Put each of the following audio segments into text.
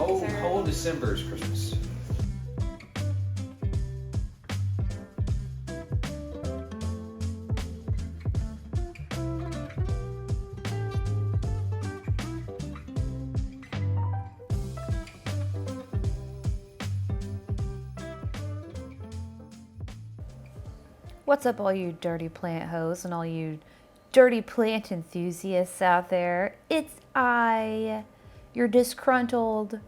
Whole December is Christmas. What's up, all you dirty plant hoes and all you dirty plant enthusiasts out there? It's I, your disgruntled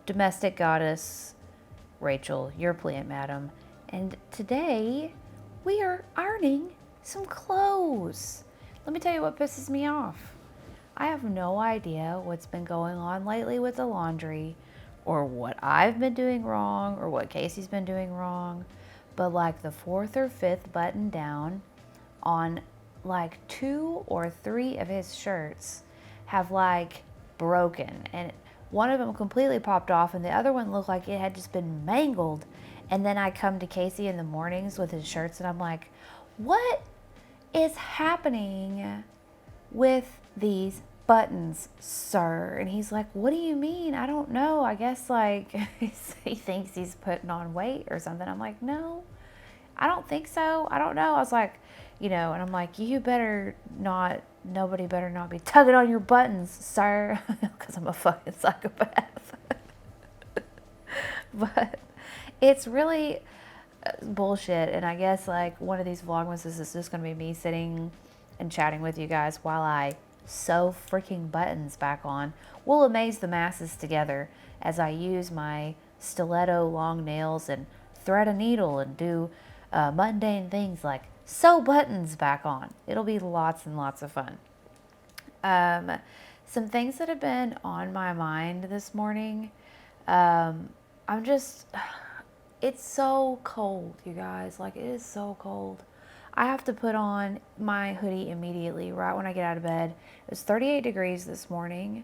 domestic goddess, Rachel, your plant madam. And today we are ironing some clothes. Let me tell you what pisses me off. I have no idea what's been going on lately with the laundry or what I've been doing wrong or what Casey's been doing wrong. But like the fourth or fifth button down on like 2 or 3 of his shirts have like broken, and one of them completely popped off and the other one looked like it had just been mangled. And then I come to Casey in the mornings with his shirts and I'm like, what is happening with these buttons, sir? And he's like, what do you mean? I don't know. I guess like he thinks he's putting on weight or something. I'm like, no, I don't think so. I don't know. I was like, and I'm like, you better not, nobody better not be tugging on your buttons, sir, because I'm a fucking psychopath. But it's really bullshit. And I guess like one of these Vlogmases is just going to be me sitting and chatting with you guys while I sew freaking buttons back on. We'll amaze the masses together as I use my stiletto long nails and thread a needle and do mundane things like sew buttons back on. It'll be lots and lots of fun. Some things that have been on my mind this morning. It's so cold, you guys. Like, it is so cold. I have to put on my hoodie immediately right when I get out of bed. It was 38 degrees this morning,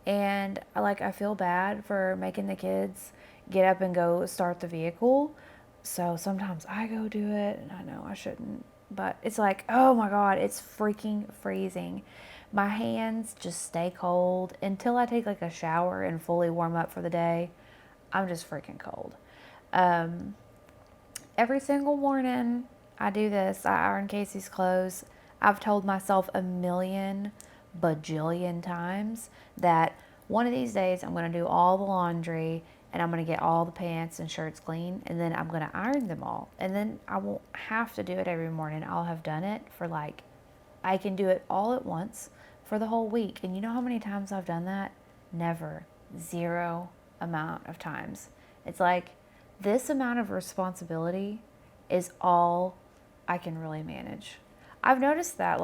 and I feel bad for making the kids get up and go start the vehicle. So sometimes I go do it, and I know I shouldn't, but it's like, oh my God, it's freaking freezing. My hands just stay cold until I take like a shower and fully warm up for the day. I'm just freaking cold. Every single morning I do this. I iron Casey's clothes. I've told myself a million bajillion times that one of these days I'm going to do all the laundry and I'm going to get all the pants and shirts clean, and then I'm going to iron them all. And then I won't have to do it every morning. I'll have done it for I can do it all at once for the whole week. And you know how many times I've done that? Never. Zero amount of times. It's like this amount of responsibility is all I can really manage. I've noticed that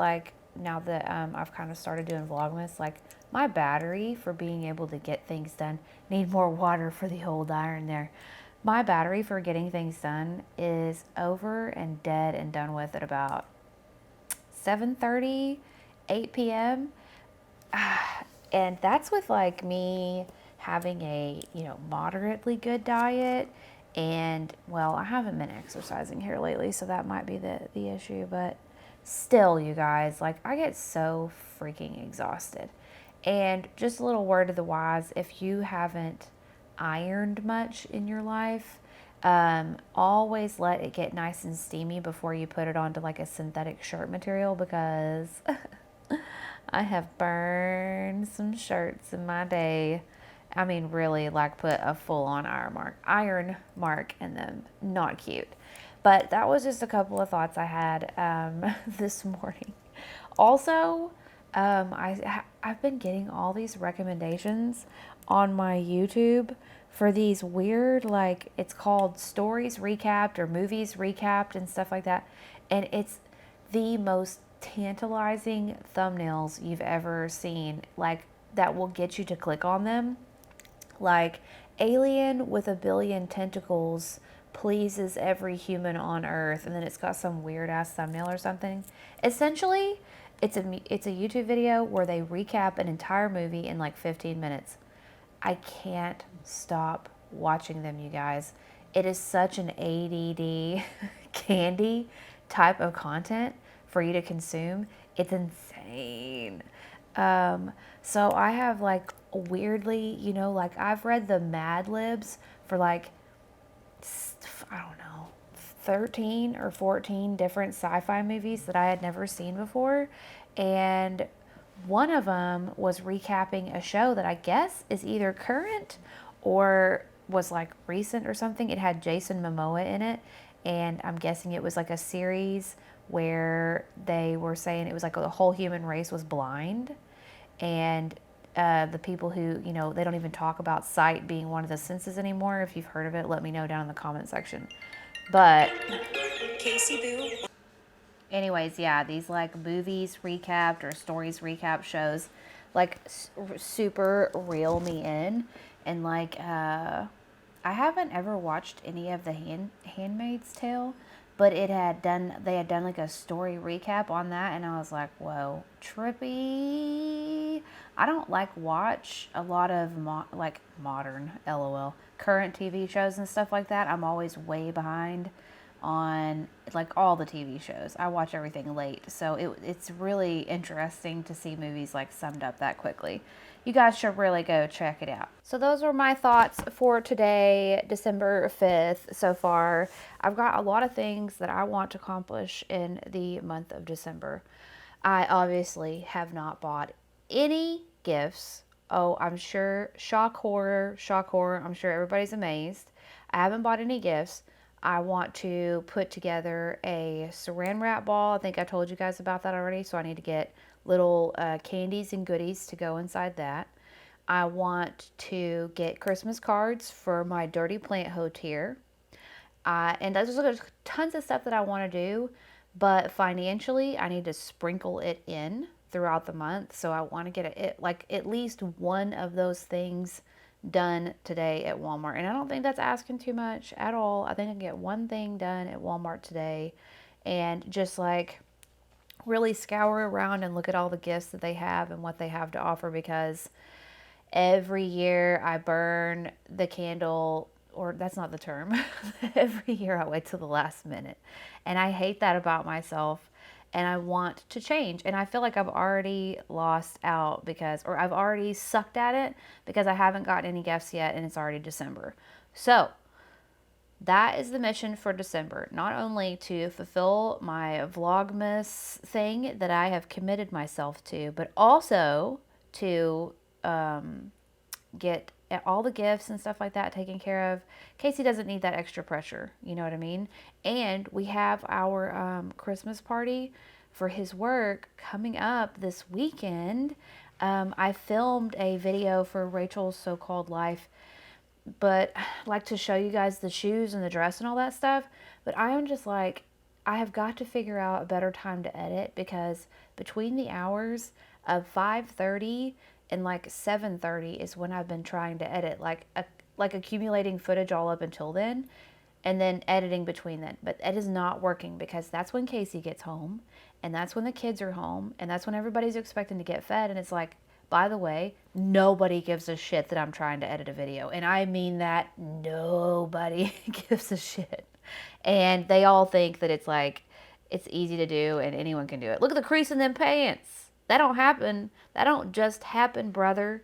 now that I've kind of started doing Vlogmas, my battery for being able to get things done, need more water for the old iron there. My battery for getting things done is over and dead and done with at about 7:30, 8 p.m. And that's with me having a, moderately good diet. And well, I haven't been exercising here lately, so that might be the issue. But still, you guys, I get so freaking exhausted. And just a little word to the wise, if you haven't ironed much in your life, always let it get nice and steamy before you put it onto a synthetic shirt material, because I have burned some shirts in my day. I mean, really, put a full-on iron mark in them. Not cute. But that was just a couple of thoughts I had this morning. Also, I've been getting all these recommendations on my YouTube for these weird, it's called Stories Recapped or Movies Recapped and stuff like that. And it's the most tantalizing thumbnails you've ever seen, that will get you to click on them. Alien with a billion tentacles pleases every human on Earth, and then it's got some weird ass thumbnail or something. Essentially, it's a YouTube video where they recap an entire movie in 15 minutes. I can't stop watching them, you guys. It is such an ADD candy type of content for you to consume. It's insane. So I have weirdly, you know, like I've read the Mad Libs for like, I don't know, 13 or 14 different sci-fi movies that I had never seen before. And one of them was recapping a show that I guess is either current or was like recent or something. It had Jason Momoa in it, and I'm guessing it was like a series where they were saying it was like the whole human race was blind, and the people who, you know, they don't even talk about sight being one of the senses anymore. If you've heard of it, let me know down in the comment section. But Casey Boo. Anyways, yeah, these like movies recapped or stories recap shows like super reel me in. And like I haven't ever watched any of the Handmaid's Tale, but they had done like a story recap on that, and I was like, whoa, trippy. I don't like watch a lot of like modern, LOL, current TV shows and stuff like that. I'm always way behind on like all the TV shows. I watch everything late, so it's really interesting to see movies like summed up that quickly. You guys should really go check it out. So those are my thoughts for today, December 5th so far. I've got a lot of things that I want to accomplish in the month of December. I obviously have not bought any gifts. Oh, I'm sure, shock horror, I'm sure everybody's amazed. I haven't bought any gifts. I want to put together a saran wrap ball. I think I told you guys about that already, so I need to get little candies and goodies to go inside that. I want to get Christmas cards for my Dirty Plant Hoe tier. And there's tons of stuff that I want to do, but financially, I need to sprinkle it in throughout the month. So I want to get like at least one of those things done today at Walmart. And I don't think that's asking too much at all. I think I can get one thing done at Walmart today and just like really scour around and look at all the gifts that they have and what they have to offer, because every year I burn the candle, or that's not the term. Every year I wait till the last minute. And I hate that about myself. And I want to change. And I feel like I've already lost out or I've already sucked at it because I haven't gotten any gifts yet and it's already December. So that is the mission for December. Not only to fulfill my Vlogmas thing that I have committed myself to, but also to get all the gifts and stuff like that taken care of. Casey doesn't need that extra pressure, you know what I mean? And we have our Christmas party for his work coming up this weekend. I filmed a video for Rachel's So-Called Life, but like to show you guys the shoes and the dress and all that stuff. But I am just like, I have got to figure out a better time to edit, because between the hours of 5:30 and like 7:30 is when I've been trying to edit, like accumulating footage all up until then, and then editing between then. But it is not working because that's when Casey gets home, and that's when the kids are home, and that's when everybody's expecting to get fed. And it's like, by the way, nobody gives a shit that I'm trying to edit a video. And I mean that nobody gives a shit. And they all think that it's like, it's easy to do and anyone can do it. Look at the crease in them pants. That don't happen. That don't just happen, brother.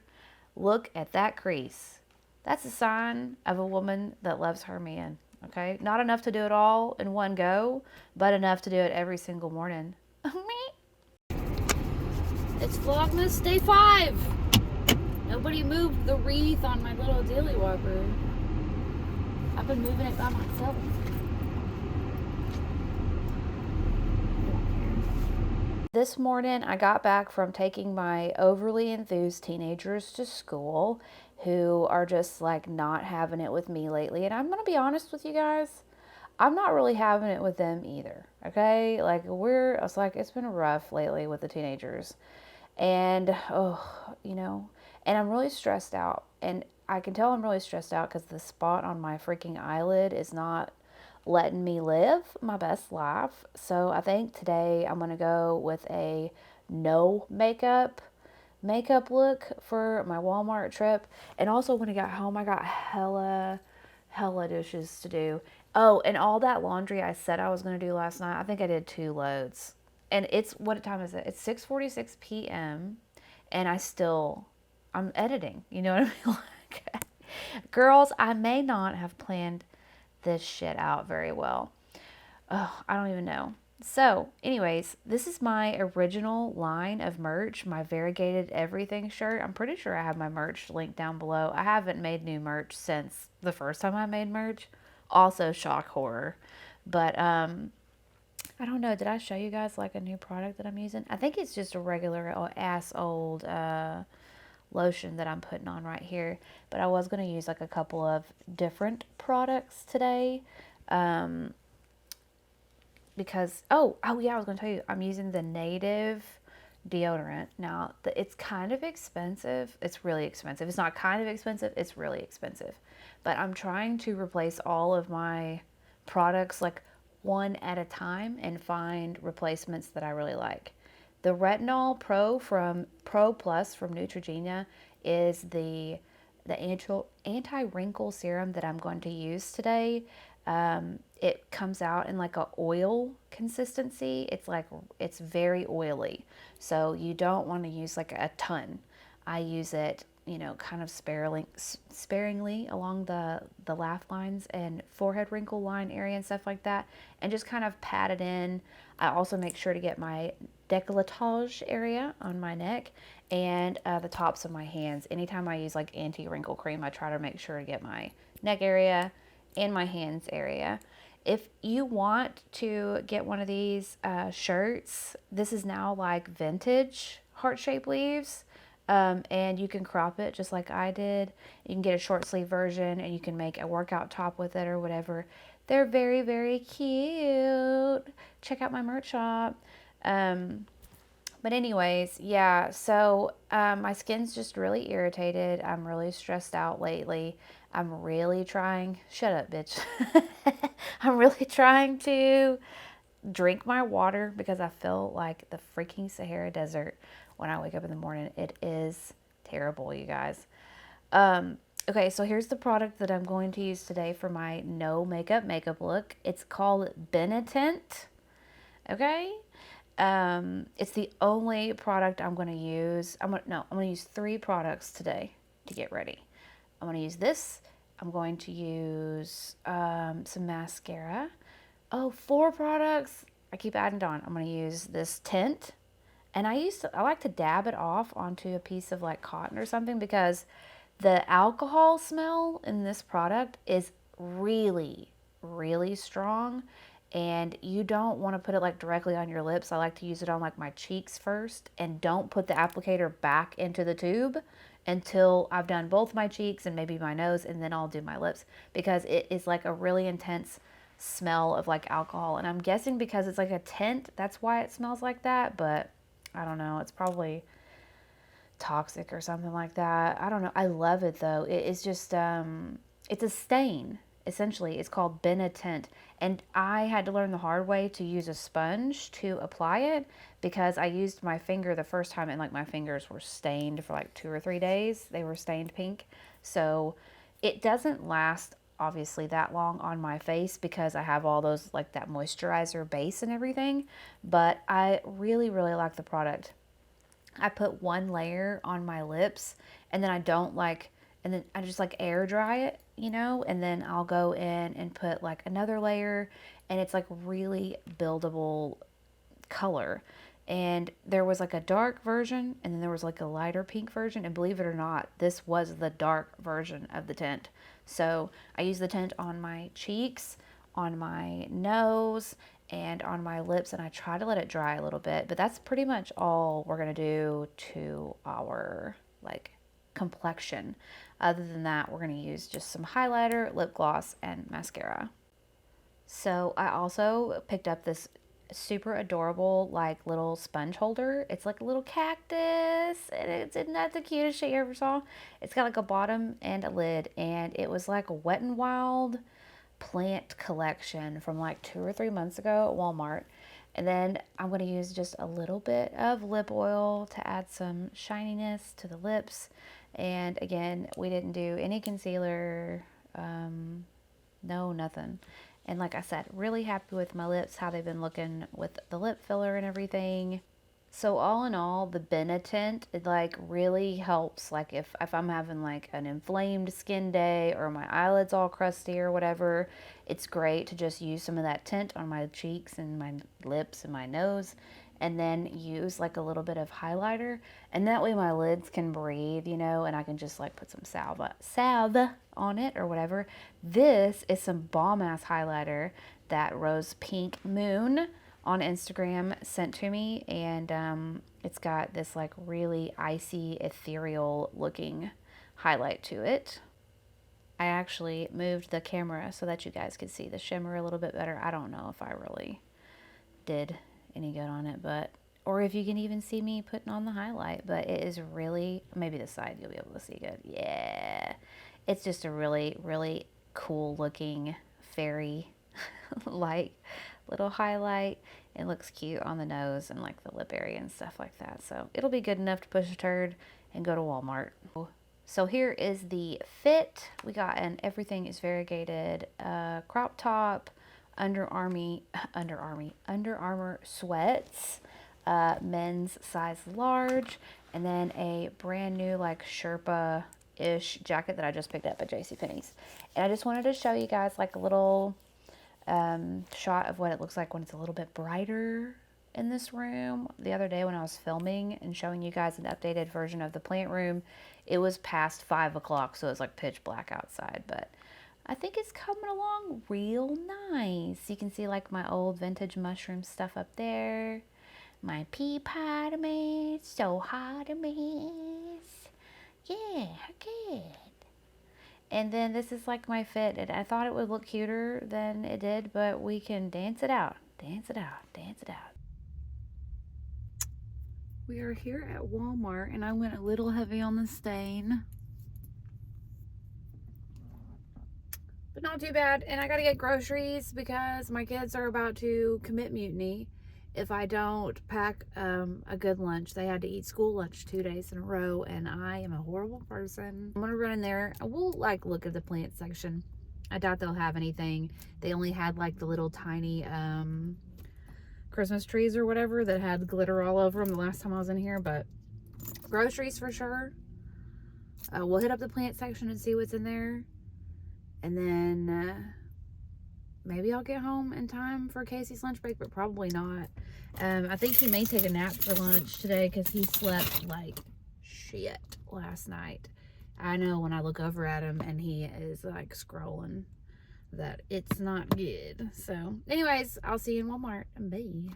Look at that crease. That's a sign of a woman that loves her man. Okay? Not enough to do it all in one go, but enough to do it every single morning. It's Vlogmas Day 5. Nobody moved the wreath on my little dilly whopper. I've been moving it by myself. This morning I got back from taking my overly enthused teenagers to school, who are just like not having it with me lately. And I'm going to be honest with you guys, I'm not really having it with them either. Okay? Like it's been rough lately with the teenagers. And, and I'm really stressed out. And I can tell I'm really stressed out because the spot on my freaking eyelid is not letting me live my best life. So I think today I'm going to go with a no makeup look for my Walmart trip. And also when I got home, I got hella dishes to do. Oh, and all that laundry I said I was going to do last night, I think I did 2 loads. And what time is it? It's 6:46 p.m. and I still I'm editing. You know what I mean? Like, girls, I may not have planned this shit out very well. Oh, I don't even know. So, anyways, this is my original line of merch, my variegated everything shirt. I'm pretty sure I have my merch linked down below. I haven't made new merch since the first time I made merch. Also, shock horror. But I don't know. Did I show you guys like a new product that I'm using? I think it's just a regular ass old lotion that I'm putting on right here. But I was going to use like a couple of different products today. Because oh yeah, I was going to tell you, I'm using the Native deodorant. Now, it's kind of expensive. It's really expensive. It's not kind of expensive, it's really expensive. But I'm trying to replace all of my products like one at a time and find replacements that I really like. The Retinol Pro Plus from Neutrogena is the anti-wrinkle serum that I'm going to use today. It comes out in like a oil consistency. It's very oily, so you don't want to use like a ton. I use it, kind of sparingly along the laugh lines and forehead wrinkle line area and stuff like that, and just kind of pat it in. I also make sure to get my décolletage area on my neck and the tops of my hands. Anytime I use like anti-wrinkle cream, I try to make sure to get my neck area and my hands area. If you want to get one of these shirts, this is now like vintage heart-shaped leaves. And you can crop it just like I did. You can get a short sleeve version and you can make a workout top with it or whatever. They're very, very cute. Check out my merch shop. But anyways, yeah, so my skin's just really irritated. I'm really stressed out lately. I'm really trying, shut up, bitch. I'm really trying to drink my water because I feel like the freaking Sahara Desert when I wake up in the morning. It is terrible, you guys. Okay, so here's the product that I'm going to use today for my no makeup look. It's called Benetint. Okay? It's the only product I'm going to use. I'm going to use 3 products today to get ready. I'm going to use this. I'm going to use some mascara. Oh, 4 products. I keep adding it on. I'm going to use this tint. And I like to dab it off onto a piece of like cotton or something because the alcohol smell in this product is really, really strong. And you don't want to put it like directly on your lips. I like to use it on like my cheeks first, and don't put the applicator back into the tube until I've done both my cheeks and maybe my nose, and then I'll do my lips because it is like a really intense smell of like alcohol. And I'm guessing because it's like a tint, that's why it smells like that. But I don't know. It's probably toxic or something like that. I don't know. I love it though. It is just it's a stain. Essentially, it's called Benetint, and I had to learn the hard way to use a sponge to apply it because I used my finger the first time and like my fingers were stained for like 2 or 3 days. They were stained pink. So it doesn't last obviously that long on my face because I have all those like that moisturizer base and everything, but I really, really like the product. I put 1 layer on my lips, and then and then I just like air dry it, and then I'll go in and put like another layer, and it's like really buildable color. And there was like a dark version, and then there was like a lighter pink version, and believe it or not, this was the dark version of the tint. So I use the tint on my cheeks, on my nose, and on my lips, and I try to let it dry a little bit, but that's pretty much all we're gonna do to our like complexion. Other than that, we're gonna use just some highlighter, lip gloss, and mascara. So I also picked up this super adorable like little sponge holder. It's like a little cactus, and isn't that the cutest shit you ever saw? It's got like a bottom and a lid, and it was like a Wet n Wild plant collection from like 2 or 3 months ago at Walmart. And then I'm going to use just a little bit of lip oil to add some shininess to the lips. And again, we didn't do any concealer, no, nothing. And like I said, really happy with my lips, how they've been looking with the lip filler and everything. So all in all, the Benetint, it like really helps. Like if I'm having like an inflamed skin day or my eyelids all crusty or whatever, it's great to just use some of that tint on my cheeks and my lips and my nose, and then use like a little bit of highlighter, and that way my lids can breathe, you know, and I can just like put some salve on it or whatever. This is some bomb ass highlighter that Rose Pink Moon on Instagram sent to me, and it's got this like really icy ethereal looking highlight to it. I actually moved the camera so that you guys could see the shimmer a little bit better. I don't know if I really did any good on it, but or if you can even see me putting on the highlight, but it is really, maybe the side you'll be able to see good. Yeah, it's just a really, really cool looking fairy like little highlight. It looks cute on the nose and like the lip area and stuff like that. So it'll be good enough to push a turd and go to Walmart. So here is the fit. We got an everything is variegated crop top, Under Armour sweats, men's size large, and then a brand new like Sherpa-ish jacket that I just picked up at JCPenney's. And I just wanted to show you guys like a little shot of what it looks like when it's a little bit brighter in this room. The other day when I was filming and showing you guys an updated version of the plant room, it was past 5 o'clock, so it was like pitch black outside, but I think it's coming along real nice. You can see like my old vintage mushroom stuff up there. My pea pot made so hard to miss. Yeah, good. And then this is like my fit, and I thought it would look cuter than it did, but we can dance it out. Dance it out. Dance it out. We are here at Walmart, and I went a little heavy on the stain, but not too bad. And I gotta get groceries because my kids are about to commit mutiny if I don't pack a good lunch. They had to eat school lunch 2 days in a row, and I am a horrible person. I'm gonna run in there. We'll like look at the plant section. I doubt they'll have anything. They only had like the little tiny Christmas trees or whatever that had glitter all over them the last time I was in here, but groceries for sure. We'll hit up the plant section and see what's in there, and then maybe I'll get home in time for Casey's lunch break, but probably not. I think he may take a nap for lunch today because he slept like shit last night. I know when I look over at him and he is like scrolling that it's not good. So anyways, I'll see you in Walmart. Bye.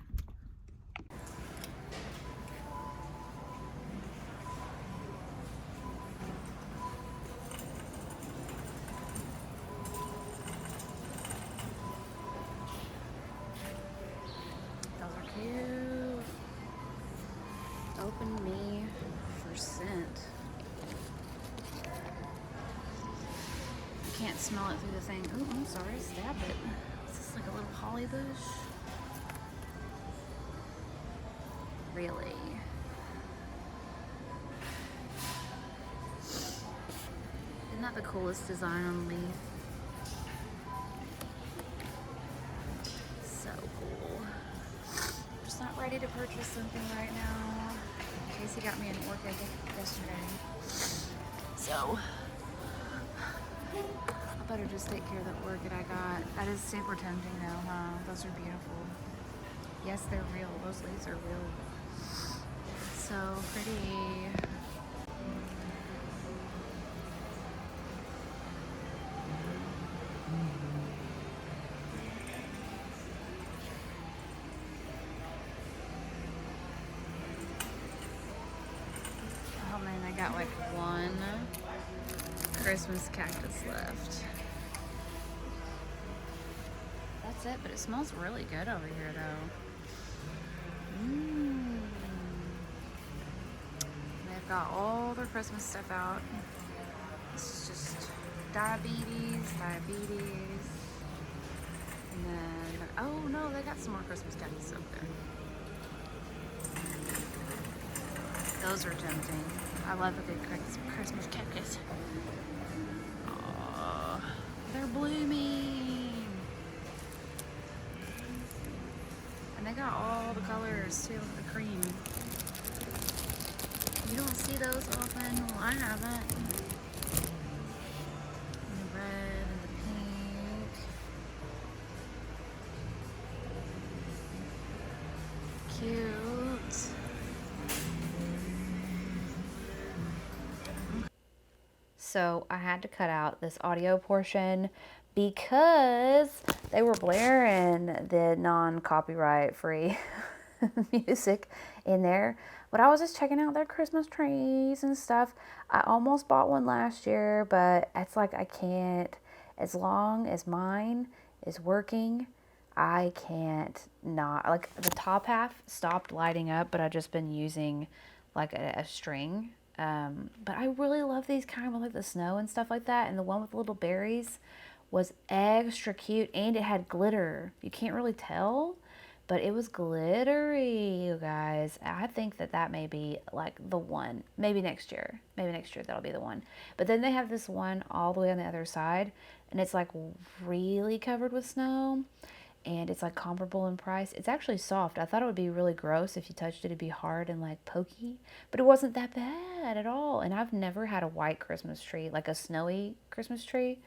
Cute. Open me for scent. You can't smell it through the thing. Oh, I'm sorry, stabbed it. Is this like a little holly bush? Really? Isn't that the coolest design on the leaf? So cool. Just not ready to purchase something right now. Casey got me an orchid yesterday, so I better just take care of the orchid I got. That is super tempting though, huh? Those are beautiful. Yes, they're real. Those leaves are real. So pretty. Oh man, I got like one Christmas cactus left. That's it, but it smells really good over here though. They've got all their Christmas stuff out. It's just diabetes. And then, oh no, they got some more Christmas cactus up there. Those are tempting. I love a good Christmas cactus. Oh, they're blooming. I they got all the colors too, the cream. You don't see those often. Well, I haven't. And the red and the pink. Cute. So I had to cut out this audio portion because they were blaring the non-copyright free music in there. But I was just checking out their Christmas trees and stuff. I almost bought one last year, but it's like I can't, as long as mine is working, I can't not. Like the top half stopped lighting up, but I've just been using like a string. But I really love these kind with like the snow and stuff like that. And the one with the little berries was extra cute, and it had glitter. You can't really tell, but it was glittery, you guys. I think that that may be like the one. Maybe next year. Maybe next year that'll be the one. But then they have this one all the way on the other side, and it's like really covered with snow. And it's like comparable in price. It's actually soft. I thought it would be really gross if you touched it. It'd be hard and like pokey, but it wasn't that bad at all. And I've never had a white Christmas tree, like a snowy Christmas tree.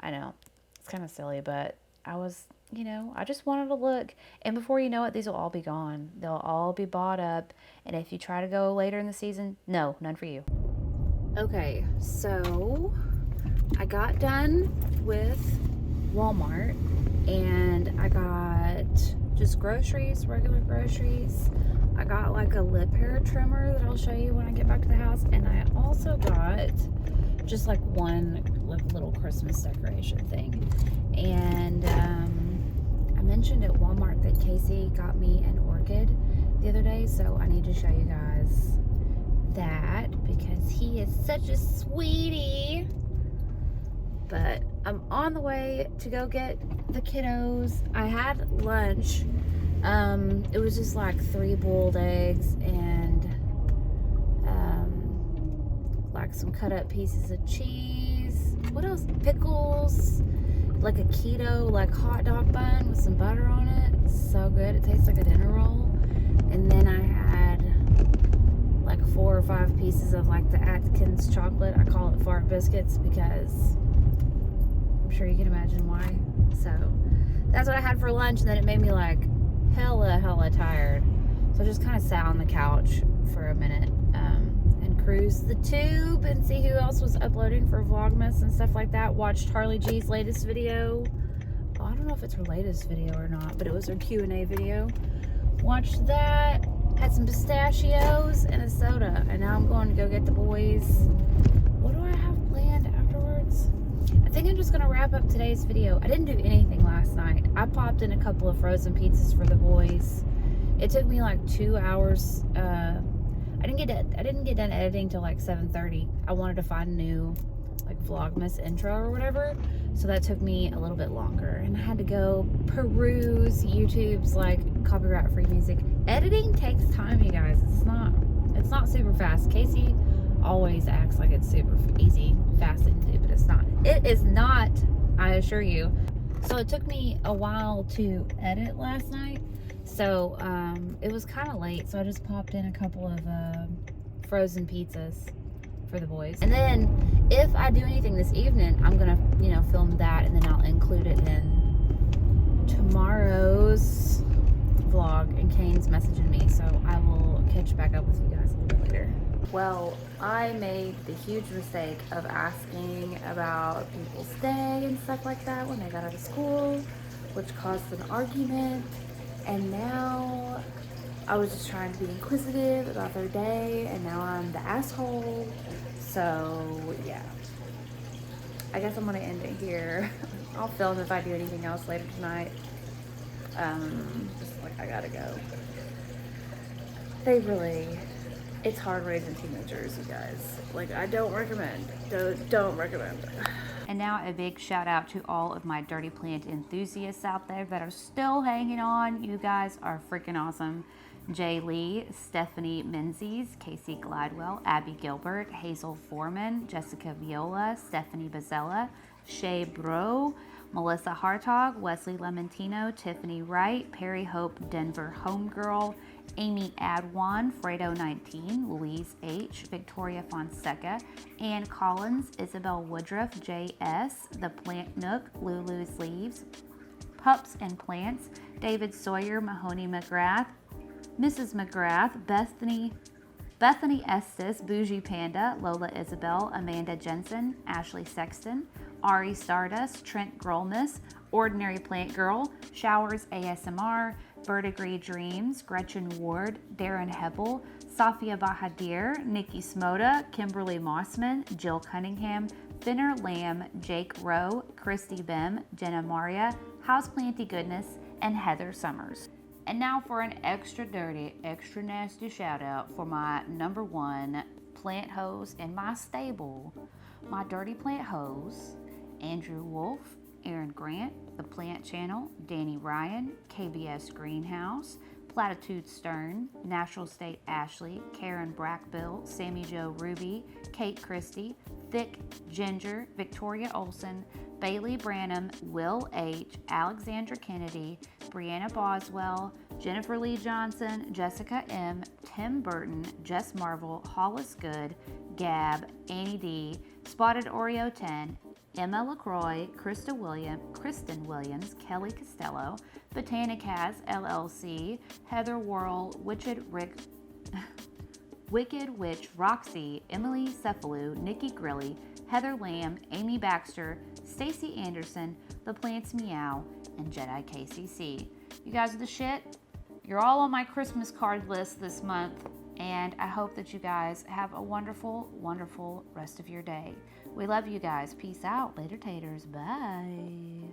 I know it's kind of silly, but I was, you know, I just wanted to look. And before you know it, these will all be gone. They'll all be bought up. And if you try to go later in the season, no, none for you. Okay, so I got done with Walmart. And I got just groceries, regular groceries. I got like a lip hair trimmer that I'll show you when I get back to the house. And I also got just like one like little Christmas decoration thing. And I mentioned at Walmart that Casey got me an orchid the other day. So I need to show you guys that because he is such a sweetie. But I'm on the way to go get the kiddos. I had lunch. It was just like 3 boiled eggs and like some cut up pieces of cheese. What else? Pickles. Like a keto like hot dog bun with some butter on it. It's so good. It tastes like a dinner roll. And then I had like 4 or 5 pieces of like the Atkins chocolate. I call it fart biscuits because I'm sure you can imagine why. So that's what I had for lunch, and then it made me like hella tired. So I just kind of sat on the couch for a minute and cruised the tube and see who else was uploading for Vlogmas and stuff like that. Watched Harley G's latest video. Well, I don't know if it's her latest video or not, but it was her Q&A video. Watched that. Had some pistachios and a soda, and now I'm going to go get the boys. What do I have planned afterwards? I think I'm just going to wrap up today's video. I didn't do anything last night. I popped in a couple of frozen pizzas for the boys. It took me like 2 hours. I didn't get done editing till like 7:30. I wanted to find a new like Vlogmas intro or whatever. So that took me a little bit longer. And I had to go peruse YouTube's like copyright free music. Editing takes time, you guys. It's not super fast. Casey always acts like it's super easy, fast to do, but it's not. It is not, I assure you. So it took me a while to edit last night. So it was kind of late, so I just popped in a couple of frozen pizzas for the boys. And then if I do anything this evening, I'm gonna, you know, film that, and then I'll include it in tomorrow's vlog. And Kane's messaging me, so I will catch back up with you guys a little bit later. Well, I made the huge mistake of asking about people's day and stuff like that when they got out of school, which caused an argument. And now I was just trying to be inquisitive about their day, and now I'm the asshole. So yeah, I guess I'm gonna end it here. I'll film if I do anything else later tonight. Just like I gotta go. It's hard raising teenagers, you guys. Like, I don't recommend. Don't recommend. And now a big shout out to all of my dirty plant enthusiasts out there that are still hanging on. You guys are freaking awesome. Jay Lee, Stephanie Menzies, Casey Gladwell, Abby Gilbert, Hazel Foreman, Jessica Viola, Stephanie Bazella, Shay Bro, Melissa Hartog, Wesley Lemontino, Tiffany Wright, Perry Hope, Denver Homegirl, Amy Adwan, Fredo 19, Louise H, Victoria Fonseca, Ann Collins, Isabel Woodruff, J.S., The Plant Nook, Lulu's Leaves, Pups and Plants, David Sawyer, Mahoney McGrath, Mrs. McGrath, Bethany Estes, Bougie Panda, Lola Isabel, Amanda Jensen, Ashley Sexton, Ari Stardust, Trent Grolmus, Ordinary Plant Girl, Showers ASMR, Verdigris Dreams, Gretchen Ward, Darren Hebel, Safia Bahadir, Nikki Smoda, Kimberly Mossman, Jill Cunningham, Finner Lamb, Jake Rowe, Christy Bim, Jenna Maria, Houseplanty Goodness, and Heather Summers. And now for an extra dirty, extra nasty shout out for my number one plant hose in my stable. My dirty plant hose, Andrew Wolf, Aaron Grant, The Plant Channel, Danny Ryan, KBS Greenhouse, Platitude Stern, Natural State Ashley, Karen Brackbill, Sammy Jo Ruby, Kate Christie, Thick Ginger, Victoria Olson, Bailey Branham, Will H., Alexandra Kennedy, Brianna Boswell, Jennifer Lee Johnson, Jessica M., Tim Burton, Jess Marvel, Hollis Good, Gab, Annie D., Spotted Oreo 10, Emma LaCroix, Kristen Williams, Kelly Costello, Botanicaz LLC, Heather Worrell, Wicked Witch Roxy, Emily Cephalou, Nikki Grilly, Heather Lamb, Amy Baxter, Stacy Anderson, The Plants Meow, and Jedi KCC. You guys are the shit. You're all on my Christmas card list this month, and I hope that you guys have a wonderful, wonderful rest of your day. We love you guys. Peace out. Later, taters. Bye.